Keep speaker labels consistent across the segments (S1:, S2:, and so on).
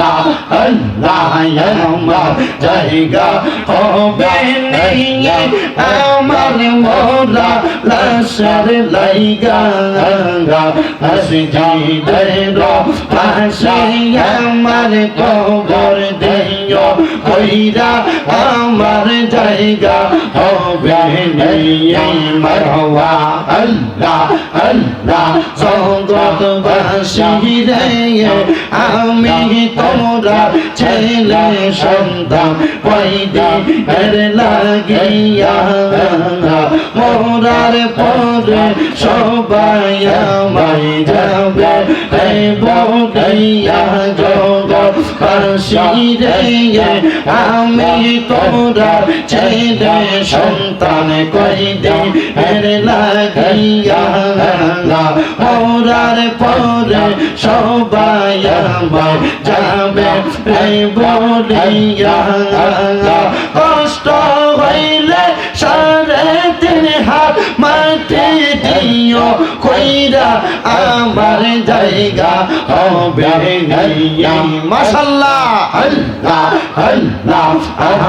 S1: আল্লাহ আল্লাহ আমার জায়গা হবে নিয়ে আমার মোরা লাশের লাইগা মসজিদের পাশে আমার কবর দিও কইরা আমার জায়গা হবে নিয়ে মারওয়া আল্লাহ আল্লাহ জগৎবাসী রে আমি তোমরা ছেলে সন্তান কয়দিনের লাগিয়া মোরার পরে সবাই আমায় যাবে বড়াইয়া জগৎবাসী রে আমি তোমরা ছেলে সন্তান কয়দিনের লাগিয়া মোরার পরে সবাই আমায় যাবে বড়াইয়া কষ্ট হইলে সাড়ে তিন হাত মাটি দিও কইরা আমার জায়গা হবে মাশাআল্লাহ আল্লাহ আল্লাহ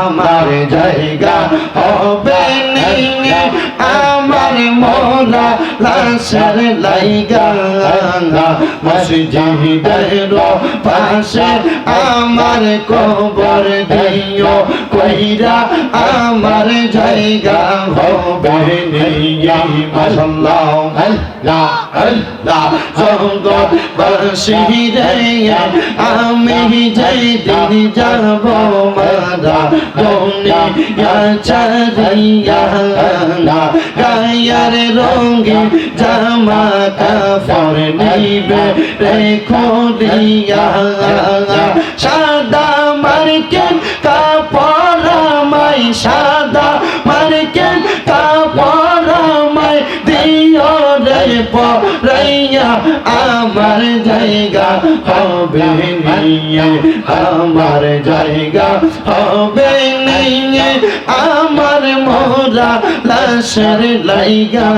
S1: আমার জায়গা হবে আমার মোরা লাশের লাইগা মসজিদের পাশে আমার কবর দিও কইরা আমার জায়গা হবে মাশাআল্লাহ আল্লাহ আল্লাহ জগৎবাসী রে আমি যেদিন যাব মারা দুনিয়া ছাড়িয়া গায়ের রঙে জামা কাপড় নিবে রেখো দিয়া সাদা মার্কেট কাপড় আমায় সাদা মার্কেট কাপড় আমায় দিও রে পরাইয়া আমার জায়গা হবে নিয়ে আমার জায়গা হবে নিয়ে আমার মোরা লাশের লাইগা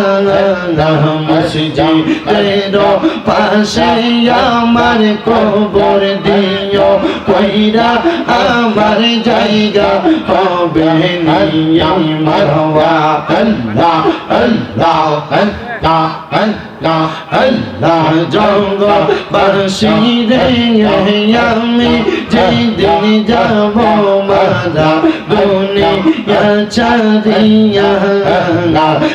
S1: মসজিদের পাশে আমার কবর দিও কইরা আমার জায়গা হবে নিয়ে মারওয়া আল্লাহ আল্লাহ আল্লাহ আল্লাহ আল্লাহ জগৎবাসী রে আমি যেদিন যাব মারা দুনিয়া ছাড়িয়া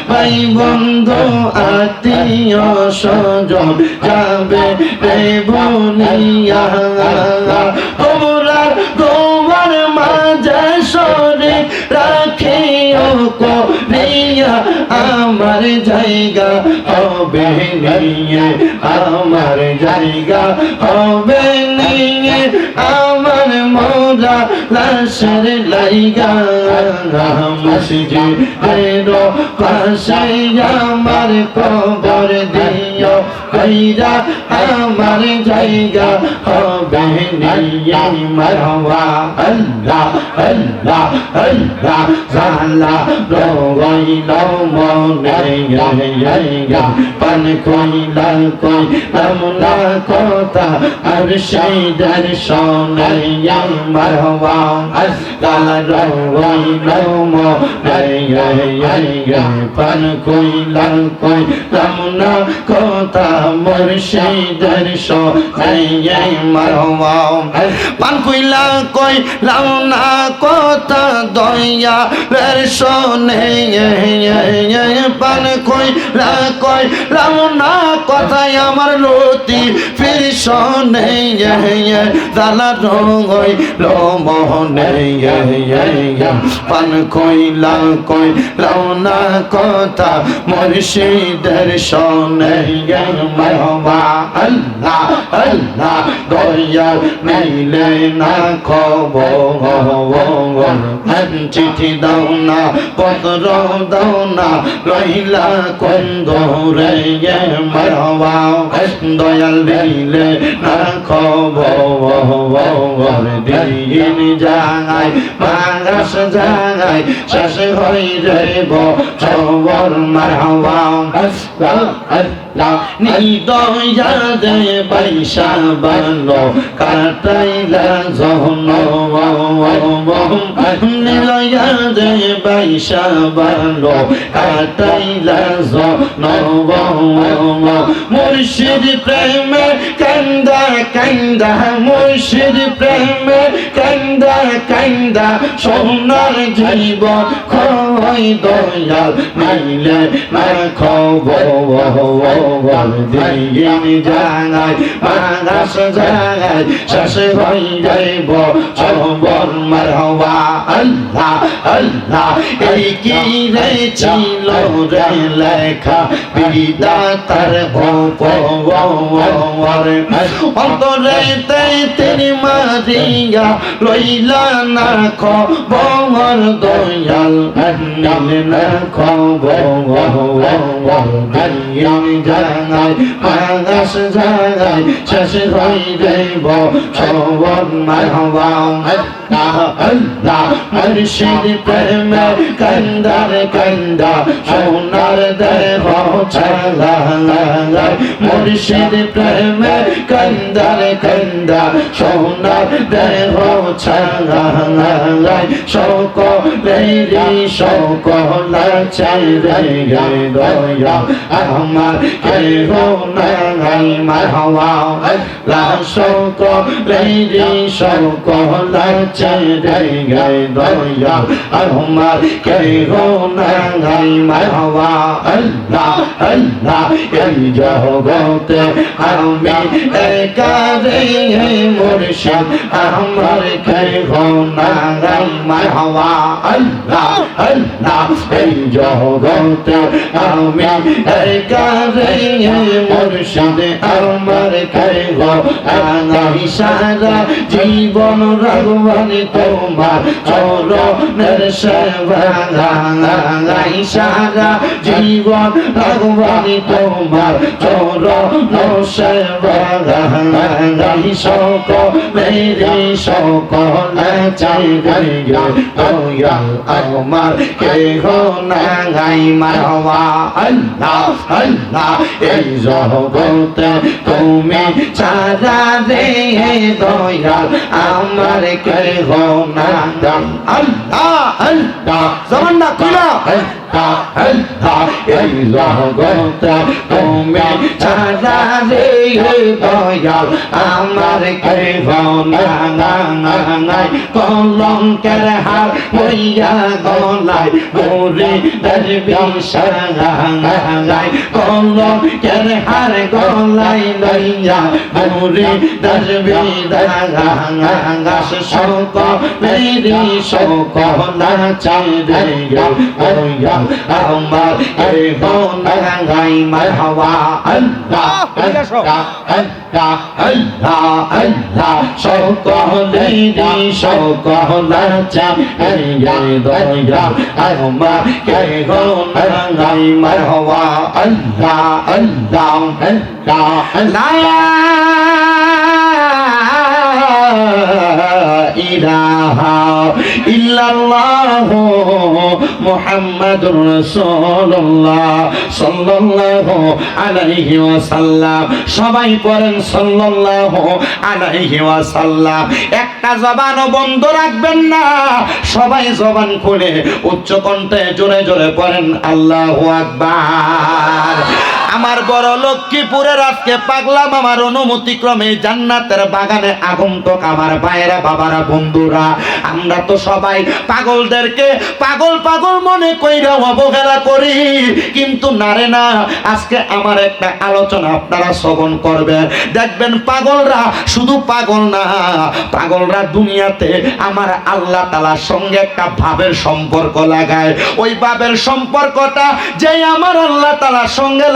S1: ভাই বন্ধু আত্মীয় স্বজন যাবে রে বনিয়া তোমরা তোমার মাঝে সরে রাখিও করিয়া আমার জায়গা হবে নিয়ে আমার জায়গা হবে নিয়ে আমার মোরা লাশের লাইগা মসজিদের পাশে আমার কবর দিও কইরা আমার জায়গা হবে নিয়ে মারওয়া আল্লাহ আল্লাহ আল্লাহ জালা রইল মনে পান কইলা কইলাম না কথা আর সেই দর্শনে মারওয়া আল্লাহ রইল মনে পান কইলা কইলাম না কথা মোর সেই দর্শনে মারওয়া পান কইলা কইলাম না কথা দয়া দর্শনে পান কইলা কইলাম না কথায় আমার লতি ফিরশনে জালা রঙই লো মোহনে পান কইলা কইলাম না কথা মুর্শিদের শনে মারওয়া আল্লাহ আল্লাহ দয়া নিলে না খবর চিঠি দাও না পত্র দাও না রইলা কন্দরে মারওয়া দয়াল দিলে না খবর দিন যায় মাস যায় শেষ হয়ে যাইব খবর মারওয়া নিদয়া দে বাইশা বানো কাটাইলা জহনম নিদয়া দে বাইশা বানো কাটাইলা জহনম মুর্শিদ প্রেমে কান্দা কান্দা মুর্শিদ প্রেমে কান্দা কান্দা সোনার জীবন খয় দয়াল নিলে না খবর দিন জাগায় মাগাস জাগায় শেষ হয়ে যাইব সবর মারহাবা আল্লাহ আল্লাহ এই কি রে ছিল রে লেখা বিধাতার খবর অন্তরে তেরি মারিয়া লইলা না খবর দয়াল নিলে না খবর দিন জাগায় মাগাস জাগায় শেষ হয়ে যাইব সবর মারহাবা আল্লাহ মুর্শিদ প্রেমে কান্দার কান্দা সোনার দেহ ছাগায় মুর্শিদ প্রেমে কান্দার কান্দা সোনার দেহ ছাগায় সকলেরই সকল চাই রে দয়া আমার কেহ নাই মারহাবা আল্লাহ সকলেরই সকল চাই রে দয়া আমার কেহ নাই মারহাবা আল্লাহ আল্লাহ এই জগতে আমি একা রে মুর্শিদ আমার কেহ নাই মারহাবা আল্লাহ আল্লাহ এই জগতে আমি একা রে মুর্শিদ আমার কেহ নাই সারা জীবন রাগবানি তোমার চরণের সেবা সারা জীবন রাগবানি তোমার চরণ সেবা সকলেরই সকল চাই দয়া আমার কেহ নাই মারহাবা আল্লাহ আল্লাহ এই জগতে তুমি ছাড়া রে দয়াল আমার কেহ নাই আল্লাহ আল্লাহ জবান না খুলা এই জগতে তুমি ছাড়া রে দয়াল আমার কেহ নাই কলঙ্কের হার হইয়া গলায় মোরে দরবিশাই কলঙ্কের হার গলায় লইয়া মোরে দরবিদাস সকলেরই সকল চাই রে দয়া আমার কেহ নাই মারহাবা আল্লাহ আল্লাহ আল্লাহ আল্লাহ সকলেরই সকল চাই রে দয়া আমার কেহ নাই মারহাবা আল্লাহ আল্লাহ আল্লাহ ইলাহা ইল্লাল্লাহু মুহাম্মাদুর রাসূলুল্লাহ সাল্লাল্লাহু আলাইহি ওয়াসাল্লাম সবাই পড়েন সাল্লাল্লাহু আলাইহি ওয়াসাল্লাম একটা জবানও বন্ধ রাখবেন না সবাই জবান খুলে উচ্চ কণ্ঠে জোরে জোরে পড়েন আল্লাহু আকবার আমার বড় লক্ষ্মীপুরের আজকে পাগলা মামার অনুমতি ক্রমে জান্নাতের বাগানে আগন্তুক আমার ভাইয়েরা বাবারা বন্ধুরা আমরা তো সবাই পাগলদেরকে পাগল পাগল মনে কইরা অবহেলা করি কিন্তু নারে না আজকে আমার একটা আলোচনা আপনারা শ্রবণ করবেন দেখবেন পাগলরা শুধু পাগল না পাগলরা দুনিয়াতে আমার আল্লাহ তাআলার সঙ্গে একটা ভাবের সম্পর্ক লাগায় ওই ভাবের সম্পর্কটা যে আমার আল্লাহ তাআলার সঙ্গে